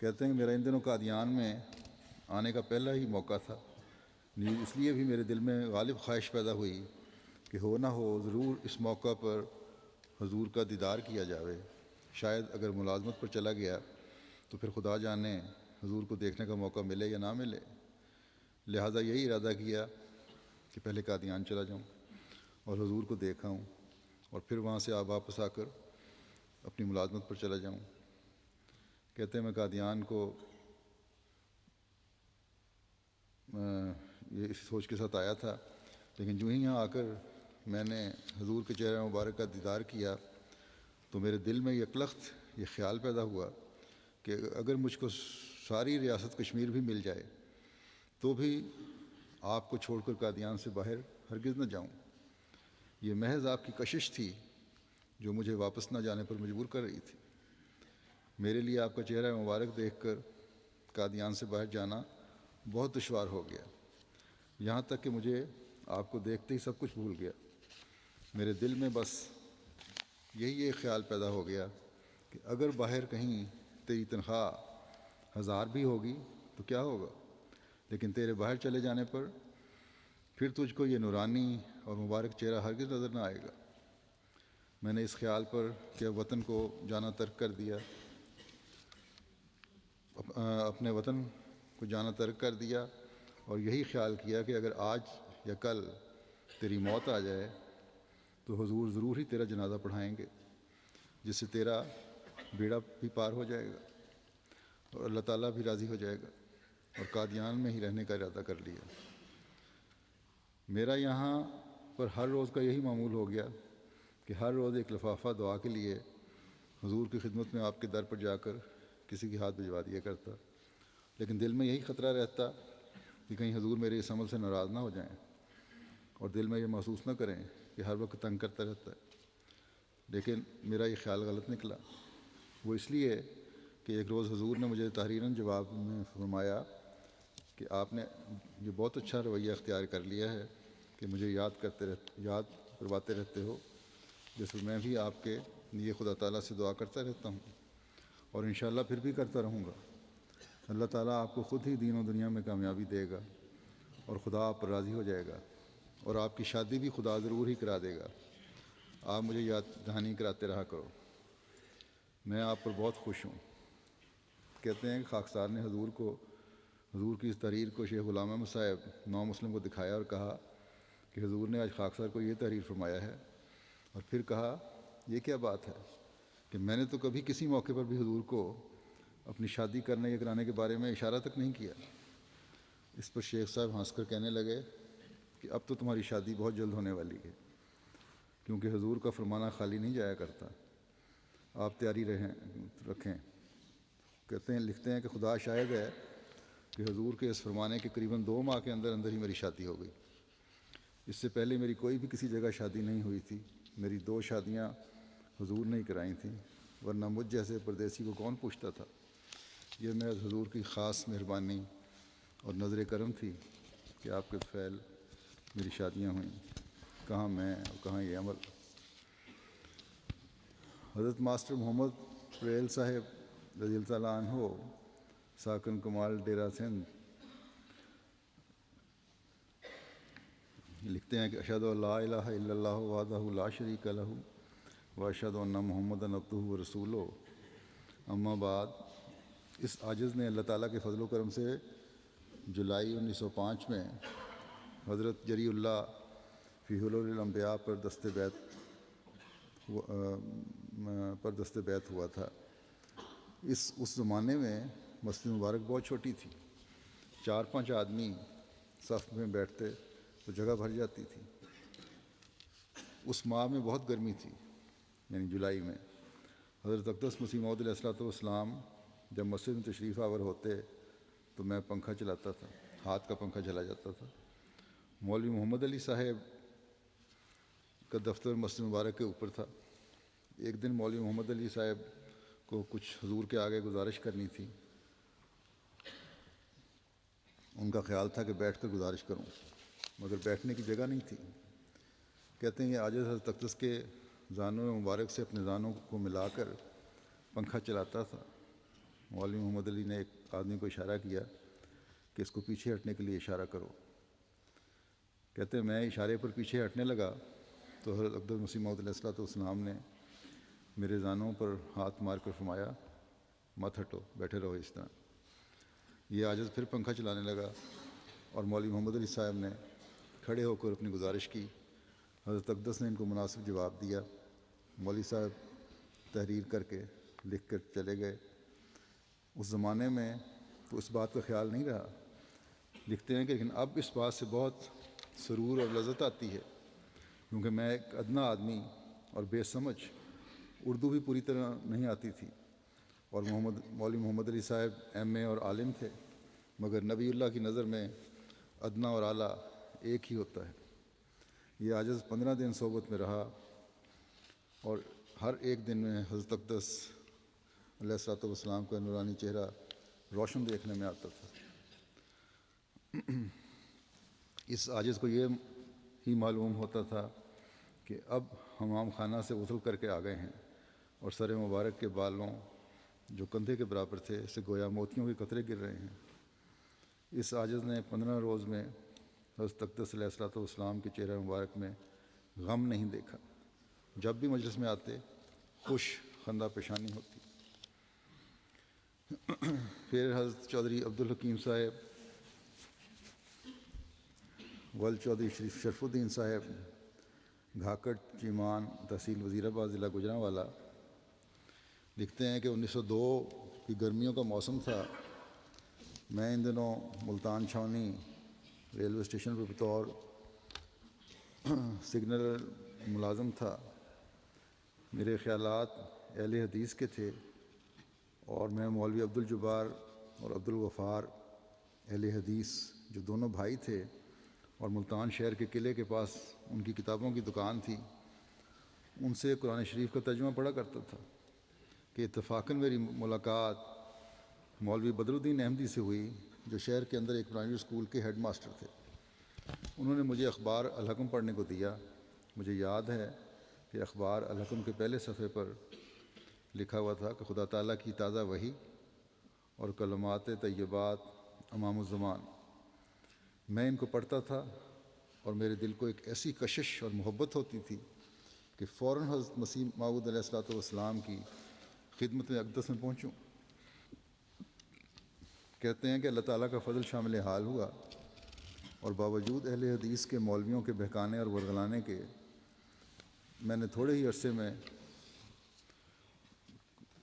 کہتے ہیں کہ میرا ان دنوں قادیان میں آنے کا پہلا ہی موقع تھا، اس لیے بھی میرے دل میں غالب خواہش پیدا ہوئی کہ ہو نہ ہو ضرور اس موقع پر حضور کا دیدار کیا جاوے۔ شاید اگر ملازمت پر چلا گیا تو پھر خدا جانے حضور کو دیکھنے کا موقع ملے یا نہ ملے، لہٰذا یہی ارادہ کیا کہ پہلے قادیان چلا جاؤں اور حضور کو دیکھ آؤں اور پھر وہاں سے واپس آ کر اپنی ملازمت پر چلا جاؤں۔ کہتے ہیں میں قادیان کو یہ اس سوچ کے ساتھ آیا تھا، لیکن جو ہی یہاں آ کر میں نے حضور کے چہرہ مبارک کا دیدار کیا تو میرے دل میں یکلخت یہ خیال پیدا ہوا کہ اگر مجھ کو ساری ریاست کشمیر بھی مل جائے تو بھی آپ کو چھوڑ کر قادیان سے باہر ہرگز نہ جاؤں۔ یہ محض آپ کی کشش تھی جو مجھے واپس نہ جانے پر مجبور کر رہی تھی۔ میرے لیے آپ کا چہرہ مبارک دیکھ کر قادیان سے باہر جانا بہت دشوار ہو گیا، یہاں تک کہ مجھے آپ کو دیکھتے ہی سب کچھ بھول گیا۔ میرے دل میں بس یہی ایک خیال پیدا ہو گیا کہ اگر باہر کہیں تیری تنخواہ 1000 بھی ہوگی تو کیا ہوگا، لیکن تیرے باہر چلے جانے پر پھر تجھ کو یہ نورانی اور مبارک چہرہ ہرگز نظر نہ آئے گا۔ میں نے اس خیال پر کہ وطن کو جانا ترک کر دیا، اپنے وطن کو جانا ترک کر دیا اور یہی خیال کیا کہ اگر آج یا کل تیری موت آ جائے تو حضور ضرور ہی تیرا جنازہ پڑھائیں گے، جس سے تیرا بیڑا بھی پار ہو جائے گا اور اللہ تعالیٰ بھی راضی ہو جائے گا، اور قادیان میں ہی رہنے کا ارادہ کر لیا۔ میرا یہاں پر ہر روز کا یہی معمول ہو گیا کہ ہر روز ایک لفافہ دعا کے لیے حضور کی خدمت میں آپ کے در پر جا کر کسی کے ہاتھ بھجوا دیا کرتا، لیکن دل میں یہی خطرہ رہتا کہ کہیں حضور میرے اس عمل سے ناراض نہ ہو جائیں اور دل میں یہ محسوس نہ کریں کہ ہر وقت تنگ کرتا رہتا ہے۔ لیکن میرا یہ خیال غلط نکلا، وہ اس لیے کہ ایک روز حضور نے مجھے تحریراً جواب میں فرمایا کہ آپ نے یہ بہت اچھا رویہ اختیار کر لیا ہے کہ مجھے یاد کرواتے رہتے ہو، جس پر میں بھی آپ کے لیے خدا تعالیٰ سے دعا کرتا رہتا ہوں اور انشاءاللہ پھر بھی کرتا رہوں گا۔ اللہ تعالیٰ آپ کو خود ہی دین و دنیا میں کامیابی دے گا اور خدا آپ پر راضی ہو جائے گا، اور آپ کی شادی بھی خدا ضرور ہی کرا دے گا۔ آپ مجھے یاد دہانی کراتے رہا کرو، میں آپ پر بہت خوش ہوں۔ کہتے ہیں کہ خاکسار نے حضور کی اس تحریر کو شیخ غلام احمد صاحب نو مسلم کو دکھایا اور کہا کہ حضور نے آج خاکسار کو یہ تحریر فرمایا ہے، اور پھر کہا یہ کیا بات ہے کہ میں نے تو کبھی کسی موقع پر بھی حضور کو اپنی شادی کرنے یا کرانے کے بارے میں اشارہ تک نہیں کیا۔ اس پر شیخ صاحب ہنس کر کہنے لگے کہ اب تو تمہاری شادی بہت جلد ہونے والی ہے، کیونکہ حضور کا فرمانا خالی نہیں جایا کرتا، آپ تیاری رکھیں۔ لکھتے ہیں کہ خدا شاہد ہے کہ حضور کے اس فرمانے کے قریباً 2 ماہ کے اندر اندر ہی میری شادی ہو گئی۔ اس سے پہلے میری کوئی بھی کسی جگہ شادی نہیں ہوئی تھی، میری 2 شادیاں حضور نے ہی کرائی تھیں، ورنہ مجھ جیسے پردیسی کو کون پوچھتا تھا۔ یہ محض حضور کی خاص مہربانی اور نظر کرم تھی کہ آپ کے فعل میری شادیاں ہوئیں، کہاں میں اور کہاں یہ عمل۔ حضرت ماسٹر محمد پریل صاحب رضی اللہ تعالیٰ عنہ ساکن کمال ڈیرہ سندھ لکھتے ہیں کہ اشہد ان لا الہ الا اللہ وحدہ لا شریک لہ واشہد ان محمدا عبدہ ورسولہ، اما بعد۔ اس عاجز نے اللہ تعالیٰ کے فضل و کرم سے جولائی 1905 میں حضرت جری اللہ فی حلول الانبیاء پر دست بیت ہوا تھا۔ اس زمانے میں مسجد مبارک بہت چھوٹی تھی، 4-5 آدمی صف میں بیٹھتے تو جگہ بھر جاتی تھی۔ اس ماہ میں بہت گرمی تھی، یعنی جولائی میں۔ حضرت اقدس مسیح موعود علیہ الصلوۃ والسلام جب مسجد میں تشریف آور ہوتے تو میں پنکھا چلاتا تھا، ہاتھ کا پنکھا چلا جاتا تھا۔ مولوی محمد علی صاحب کا دفتر مسجد مبارک کے اوپر تھا۔ ایک دن مولوی محمد علی صاحب کو کچھ حضور کے آگے گزارش کرنی تھی۔ ان کا خیال تھا کہ بیٹھ کر گزارش کروں، مگر بیٹھنے کی جگہ نہیں تھی۔ کہتے ہیں یہ عاجز حضرت اقدس کے زانوں مبارک سے اپنے زانوں کو ملا کر پنکھا چلاتا تھا مولوی محمد علی نے ایک آدمی کو اشارہ کیا کہ اس کو پیچھے ہٹنے کے لیے اشارہ کرو. کہتے ہیں میں اشارے پر پیچھے ہٹنے لگا تو حضرت اقدس مسیح موعود علیہ السلام نے میرے زانوں پر ہاتھ مار کر فرمایا مت ہٹو، بیٹھے رہو اس طرح. یہ عاجز پھر پنکھا چلانے لگا اور مولوی محمد علی صاحب نے کھڑے ہو کر اپنی گزارش کی. حضرت اقدس نے ان کو مناسب جواب دیا. مولوی صاحب تحریر کر کے لکھ کر چلے گئے. اس زمانے میں تو اس بات کا خیال نہیں رہا. لکھتے ہیں کہ لیکن اب اس بات سے بہت سرور اور لذت آتی ہے کیونکہ میں ایک ادنا آدمی اور بے سمجھ، اردو بھی پوری طرح نہیں آتی تھی، اور مولوی محمد علی صاحب ایم اے اور عالم تھے، مگر نبی اللہ کی نظر میں ادنا اور اعلیٰ ایک ہی ہوتا ہے. یہ عاجز 15 دن صحبت میں رہا اور ہر ایک دن میں حضرت اقدس علیہ الصلوۃ والسلام کا نورانی چہرہ روشن دیکھنے میں آتا تھا. اس عاجز کو یہ ہی معلوم ہوتا تھا کہ اب حمام خانہ سے غسل کر کے آ گئے ہیں اور سر مبارک کے بالوں جو کندھے کے برابر تھے سے گویا موتیوں کے قطرے گر رہے ہیں. اس عاجز نے 15 روز میں حضرت اقدس علیہ الصلوۃ والسلام کے چہرہ مبارک میں غم نہیں دیکھا. جب بھی مجلس میں آتے خوش خندہ پیشانی ہوتی. پھر حضرت چودھری عبدالحکیم صاحب، ولد چودھری شرف الدین صاحب، گھاکٹ چیمان، تحصیل وزیر آباد، ضلع گوجرانوالا، لکھتے ہیں کہ 1902 کی گرمیوں کا موسم تھا. میں ان دنوں ملتان چھاونی ریلوے اسٹیشن پر بطور سگنل ملازم تھا. میرے خیالات اہل حدیث کے تھے اور میں مولوی عبدالجبار اور عبدالغفار اہل حدیث جو دونوں بھائی تھے اور ملتان شہر کے قلعے کے پاس ان کی کتابوں کی دکان تھی، ان سے قرآن شریف کا ترجمہ پڑھا کرتا تھا کہ اتفاقاً میری ملاقات مولوی بدر الدین احمدی سے ہوئی جو شہر کے اندر ایک پرائمری اسکول کے ہیڈ ماسٹر تھے. انہوں نے مجھے اخبار الحکم پڑھنے کو دیا. مجھے یاد ہے کہ اخبار الحکم کے پہلے صفحے پر لکھا ہوا تھا کہ خدا تعالیٰ کی تازہ وحی اور کلمات طیبات امام الزمان. میں ان کو پڑھتا تھا اور میرے دل کو ایک ایسی کشش اور محبت ہوتی تھی کہ فوراً حضرت مسیح موعود علیہ الصلوۃ والسلام کی خدمت میں اقدس میں پہنچوں. کہتے ہیں کہ اللہ تعالیٰ کا فضل شامل حال ہوا اور باوجود اہل حدیث کے مولویوں کے بہکانے اور ورغلانے کے میں نے تھوڑے ہی عرصے میں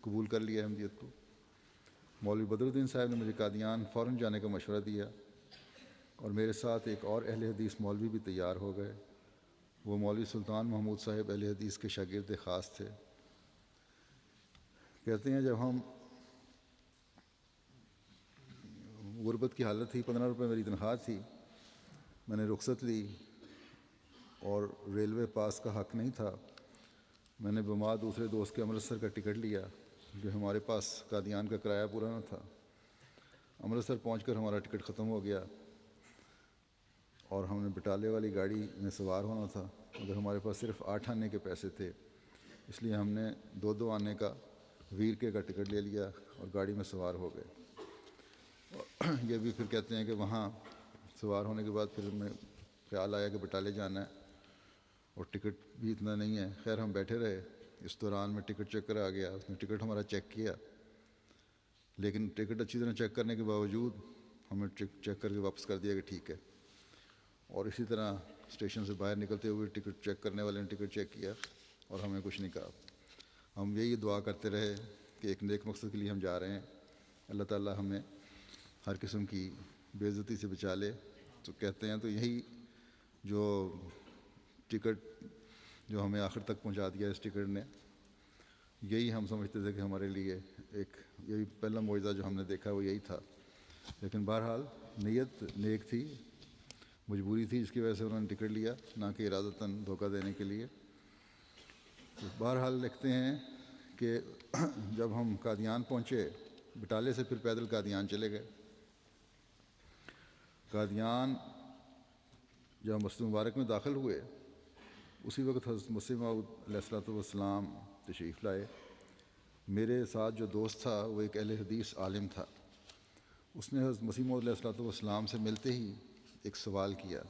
قبول کر لیا احمدیت کو. مولوی بدر الدین صاحب نے مجھے قادیان فوراً جانے کا مشورہ دیا اور میرے ساتھ ایک اور اہل حدیث مولوی بھی تیار ہو گئے. وہ مولوی سلطان محمود صاحب اہل حدیث کے شاگرد خاص تھے. کہتے ہیں جب ہم غربت کی حالت تھی، 15 روپے میری تنخواہ تھی، میں نے رخصت لی اور ریلوے پاس کا حق نہیں تھا. میں نے بما دوسرے دوست کے امرتسر کا ٹکٹ لیا جو ہمارے پاس قادیان کا کرایہ پورا نہ تھا. امرتسر پہنچ کر ہمارا ٹکٹ ختم ہو گیا اور ہم نے بٹالے والی گاڑی میں سوار ہونا تھا مگر ہمارے پاس صرف 8 آنے کے پیسے تھے، اس لیے ہم نے 2 آنے کا ویر کے کا ٹکٹ لے لیا اور گاڑی میں سوار ہو گئے. یہ بھی پھر کہتے ہیں کہ وہاں سوار ہونے کے بعد پھر ہمیں خیال آیا کہ بٹالے جانا ہے اور ٹکٹ بھی اتنا نہیں ہے. خیر ہم بیٹھے رہے. اس دوران میں ٹکٹ چیکر آ گیا، اس نے ٹکٹ ہمارا چیک کیا، لیکن ٹکٹ اچھی طرح چیک کرنے کے باوجود ہمیں چیک کر کے واپس کر دیا کہ ٹھیک ہے. اور اسی طرح اسٹیشن سے باہر نکلتے ہوئے ٹکٹ چیک کرنے والے نے ٹکٹ چیک کیا اور ہمیں کچھ نہیں کہا. ہم یہی دعا کرتے رہے کہ ایک نیک مقصد کے لیے ہم جا رہے ہیں، اللہ تعالیٰ ہمیں ہر قسم کی بے عزتی سے بچا لے. تو کہتے ہیں تو یہی جو ٹکٹ جو ہمیں آخر تک پہنچا دیا اس ٹکٹ نے، یہی ہم سمجھتے تھے کہ ہمارے لیے ایک یہی پہلا معجزہ جو ہم نے دیکھا وہ یہی تھا. لیکن بہرحال نیت نیک تھی، مجبوری تھی جس کی وجہ سے انہوں نے ٹکٹ لیا، نہ کہ ارادتاً دھوکہ دینے کے لیے. تو بہرحال لکھتے ہیں کہ جب ہم قادیان پہنچے، بٹالے سے پھر پیدل قادیان چلے گئے. قادیان جب مسجد مبارک میں داخل ہوئے اسی وقت حضرت مسیح موعود علیہ الصلوۃ والسلام تشریف لائے. میرے ساتھ جو دوست تھا وہ ایک اہل حدیث عالم تھا. اس نے حضرت مسیح موعود علیہ الصلوۃ والسلام سے ملتے ہی ایک سوال کیا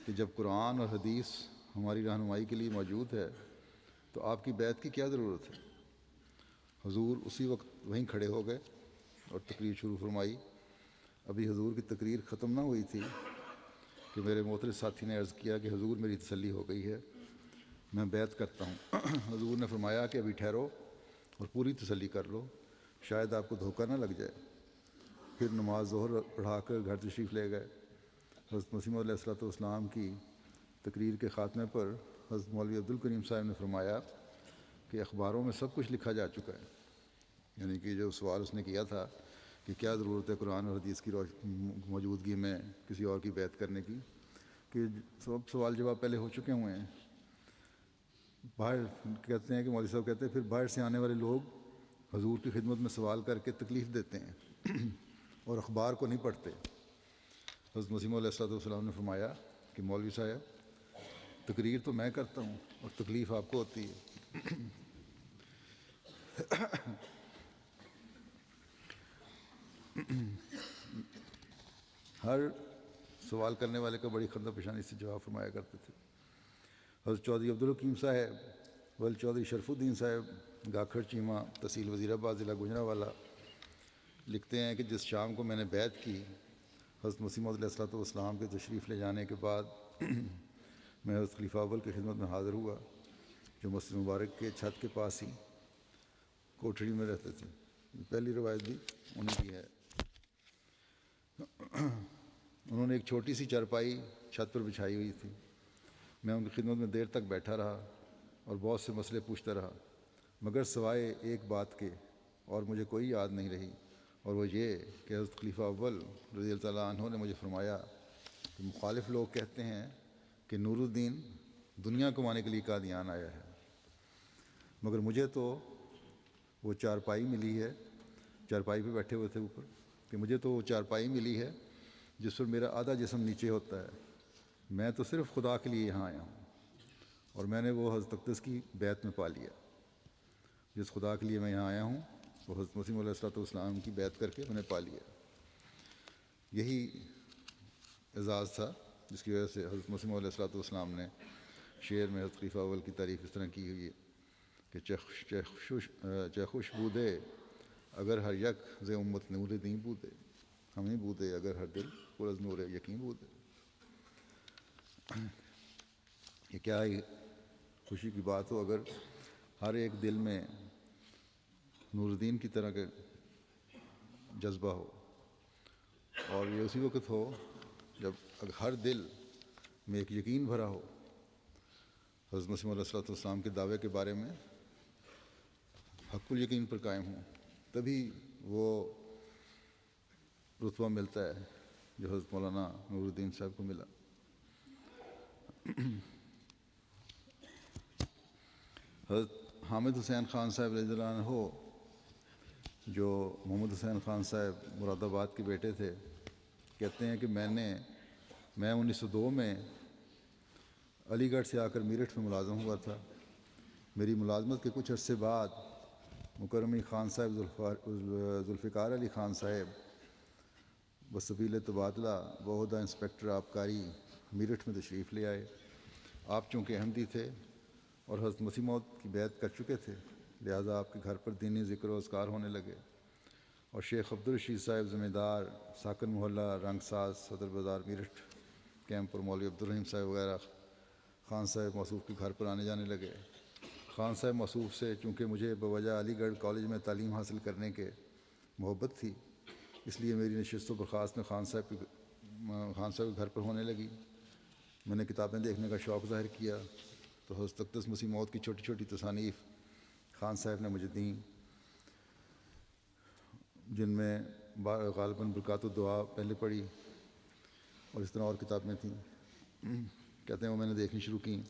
کہ جب قرآن اور حدیث ہماری رہنمائی کے لیے موجود ہے تو آپ کی بیعت کی کیا ضرورت ہے؟ حضور اسی وقت وہیں کھڑے ہو گئے اور تقریر شروع فرمائی. ابھی حضور کی تقریر ختم نہ ہوئی تھی کہ میرے محترم ساتھی نے عرض کیا کہ حضور میری تسلی ہو گئی ہے، میں بیعت کرتا ہوں. حضور نے فرمایا کہ ابھی ٹھہرو اور پوری تسلی کر لو، شاید آپ کو دھوکہ نہ لگ جائے. پھر نماز ظہر پڑھا کر گھر تشریف لے گئے. حضرت مسیح موعود علیہ الصلوۃ والسلام کی تقریر کے خاتمے پر حضرت مولوی عبدالکریم صاحب نے فرمایا کہ اخباروں میں سب کچھ لکھا جا چکا ہے. یعنی کہ جو سوال اس نے کیا تھا کہ کیا ضرورت ہے قرآن اور حدیث کی موجودگی میں کسی اور کی بیعت کرنے کی، کہ سب سوال جواب پہلے ہو چکے ہوئے ہیں. باہر کہتے ہیں کہ مولوی صاحب کہتے ہیں پھر باہر سے آنے والے لوگ حضور کی خدمت میں سوال کر کے تکلیف دیتے ہیں اور اخبار کو نہیں پڑھتے. حضرت مسیح موعود علیہ الصلوۃ والسلام نے فرمایا کہ مولوی صاحب تقریر تو میں کرتا ہوں اور تکلیف آپ کو ہوتی ہے. ہر سوال کرنے والے کا بڑی خندہ پیشانی سے جواب فرمایا کرتے تھے. حضرت چودھری عبدالحکیم صاحب ول چودھری شرف الدین صاحب گاکھڑ چیمہ تحصیل وزیر آباد ضلع گوجرانوالا لکھتے ہیں کہ جس شام کو میں نے بیعت کی، حضرت مسیح موعود علیہ الصلوۃ والسلام کے تشریف لے جانے کے بعد میں حضرت خلیفہ اول کی خدمت میں حاضر ہوا جو مسجد مبارک کے چھت کے پاس ہی کوٹھڑی میں رہتے تھے. پہلی روایت بھی انہیں کی ہے. انہوں نے ایک چھوٹی سی چارپائی چھت پر بچھائی ہوئی تھی. میں ان کی خدمت میں دیر تک بیٹھا رہا اور بہت سے مسئلے پوچھتا رہا، مگر سوائے ایک بات کے اور مجھے کوئی یاد نہیں رہی، اور وہ یہ کہ حضرت خلیفہ اول رضی اللہ تعالیٰ عنہ نے مجھے فرمایا کہ مخالف لوگ کہتے ہیں کہ نور الدین دنیا کمانے کے لیے قادیان آیا ہے، مگر مجھے تو وہ چارپائی ملی ہے، چارپائی پہ بیٹھے ہوئے تھے اوپر، کہ مجھے تو وہ چارپائی ملی ہے جس پر میرا آدھا جسم نیچے ہوتا ہے. میں تو صرف خدا کے لیے یہاں آیا ہوں اور میں نے وہ حضرت اقدس کی بیعت میں پا لیا. جس خدا کے لیے میں یہاں آیا ہوں وہ حضرت مسیح علیہ الصلوۃ والسلام کی بیعت کر کے میں نے پا لیا. یہی اعزاز تھا جس کی وجہ سے حضرت مسیح علیہ الصلوۃ والسلام نے شعر میں حضرت خلیفہ اول کی تعریف اس طرح کی ہوئی ہے کہ خوش بودے اگر ہر یک ز امت نور دین بودے، ہمیں بودے اگر ہر دل پر از نور یقین بودے. یہ کیا ہی خوشی کی بات ہو اگر ہر ایک دل میں نور الدین کی طرح کا جذبہ ہو، اور یہ اسی وقت ہو جب ہر دل میں ایک یقین بھرا ہو حضرت مسیح علیہ الصلوۃ والسلام کے دعوے کے بارے میں، حق الیقین پر قائم ہوں، تبھی وہ رتبہ ملتا ہے جو حضرت مولانا نور الدین صاحب کو ملا. حضرت حامد حسین خان صاحب رضی اللہ عنہ جو محمد حسین خان صاحب مراد آباد کے بیٹے تھے، کہتے ہیں کہ میں 1902 میں علی گڑھ سے آ کر میرٹھ میں ملازم ہوا تھا. میری ملازمت کے کچھ عرصے بعد مکرمی خان صاحب ذوالفقار علی خان صاحب بسبیل تبادلہ بعہدہ انسپکٹر آبکاری میرٹھ میں تشریف لے آئے. آپ چونکہ احمدی تھے اور حضرت مسیح موعود کی بیعت کر چکے تھے، لہٰذا آپ کے گھر پر دینی ذکر و اذکار ہونے لگے، اور شیخ عبدالرشید صاحب ذمہ دار ساکن محلہ رنگ ساز صدر بازار میرٹھ کیمپ پر مولوی عبدالرحیم صاحب وغیرہ خان صاحب موصوف کے گھر پر آنے جانے لگے. خان صاحب موصوف سے چونکہ مجھے بوجہ علی گڑھ کالج میں تعلیم حاصل کرنے کے محبت تھی، اس لیے میری نشست و برخاست میں خان صاحب کے گھر پر ہونے لگی. میں نے کتابیں دیکھنے کا شوق ظاہر کیا تو حضرت اقدس مسیح موعود کی چھوٹی چھوٹی تصانیف خان صاحب نے مجھے دیں، جن میں غالباً برکات الدعا پہلے پڑھی اور اس طرح اور کتابیں تھیں. کہتے ہیں وہ میں نے دیکھنی شروع کی